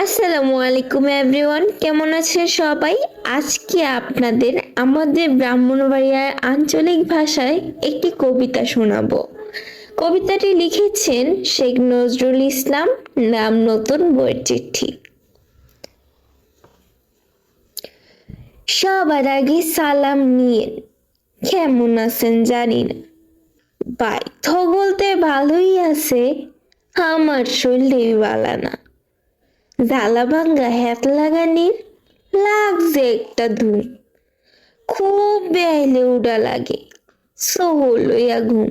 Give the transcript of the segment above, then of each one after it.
আসসালামু আলাইকুম এভরিওয়ান, কেমন আছেন সবাই? আজকে আপনাদের আমাদের ব্রাহ্মণবাড়িয়ার আঞ্চলিক ভাষায় একটি কবিতা শোনাবো। কবিতাটি লিখেছেন শেখ নজরুল ইসলাম, নাম নতুন বইয়ের চিঠি। সবার আগে সালাম নিয়ে কেমন আছেন জানি না, বাইথ বলতে ভালোই আছে, আমার শরীরে বালা না। জ্বালা ভাঙ্গা হ্যাত লাগানির লাগছে একটা ধুম, খুব বেয়াইলে উড়া লাগে সোহল লইয়া ঘুম।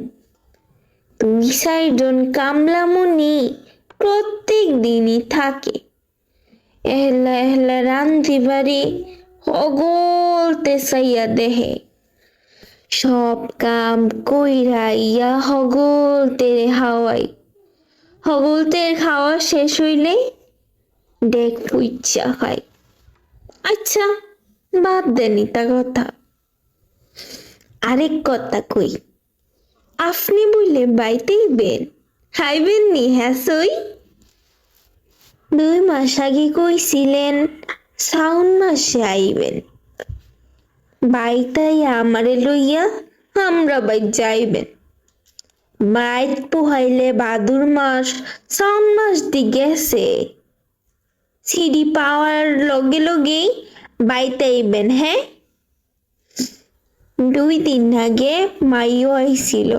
2-4 জন কামলামুনি প্রত্যেক দিনই থাকে, এহলা এহলা রান্ধি বাড়ি হগলতে চাইয়া দেহে। সব কাম কইরা ইয়া হগলতের হাওয়াই, হগলতের খাওয়া শেষ হইলে ডেক পুইচ্ছা খাই। আচ্ছা, বাদ দেন ইতা কথা, আরেক কথা কই। আপনি বললে বাইতেই বেন খাইবেন নি? হ্যাঁ সই 2 মাস আগে কইছিলেন শ্রাবণ মাসে আইবেন, বাইতাই আমারে লইয়া আমরা বাইত যাইবেন। বাইত পোহাইলে ভাদুর মাস শ্রাবণ মাস দি গেছে, সিডি পাওয়ার লগে লগেই বাইতাইবেন। হ্যাঁ, 2 দিন আগে মাইও আইছিল,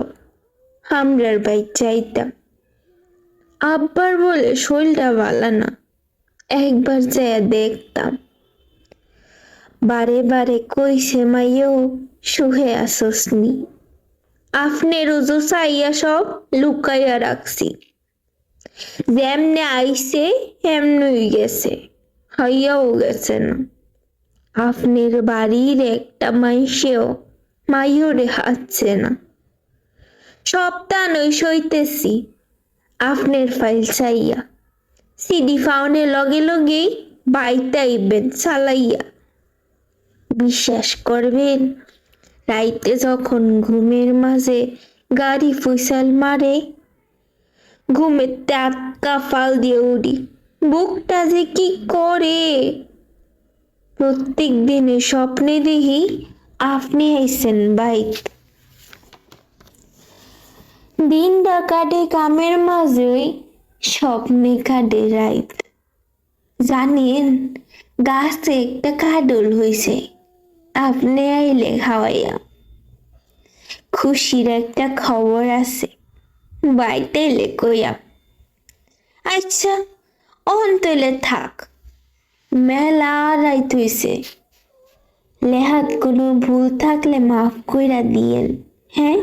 আমরার বাইত যাইতাম। আব্বার বলে শরীরটা ভালো না, একবার যাইয়া দেখতাম। বারে বারে কইছে মাইও সুহে আসসনি, আপনি রোজো চাইয়া সব লুকাইয়া রাখছি। যেমনে আইছে এমনই গেছে, হইয়াও গেছে না। আপনার বাড়ির একটা মাইসেও মাইওরে হাচ্ছে না। সপ্তাহ নই সইতেছি আপনার ফাইল চাইয়া, সিডি ফাউনের লগে লগেই বাইতাইবেন চালাইয়া। বিশ্বাস করবেন, রাইতে যখন ঘুমের মাঝে গাড়ি ফুইসাল মারে, ঘুমের টাক্কা ফাল দিয়ে উড়ি, বুকটা যে কি করে। প্রত্যেক দিনে স্বপ্নে দেখি আপনি আইছেন বাইক। দিনটা কাটে কামের মাঝেই, স্বপ্নে কাটে রাইত। জানেন, গাছে একটা কাডল হইছে, আপনি আইলে খাওয়াইয়া। খুশির একটা খবর আছে, বাইতে এলে কইয়া। আচ্ছা, অন্তলে থাক, মেলা রাইত হইছে। লেহাত কোনো ভুল থাকলে মাফ কইরা দিয়েন। হ্যাঁ।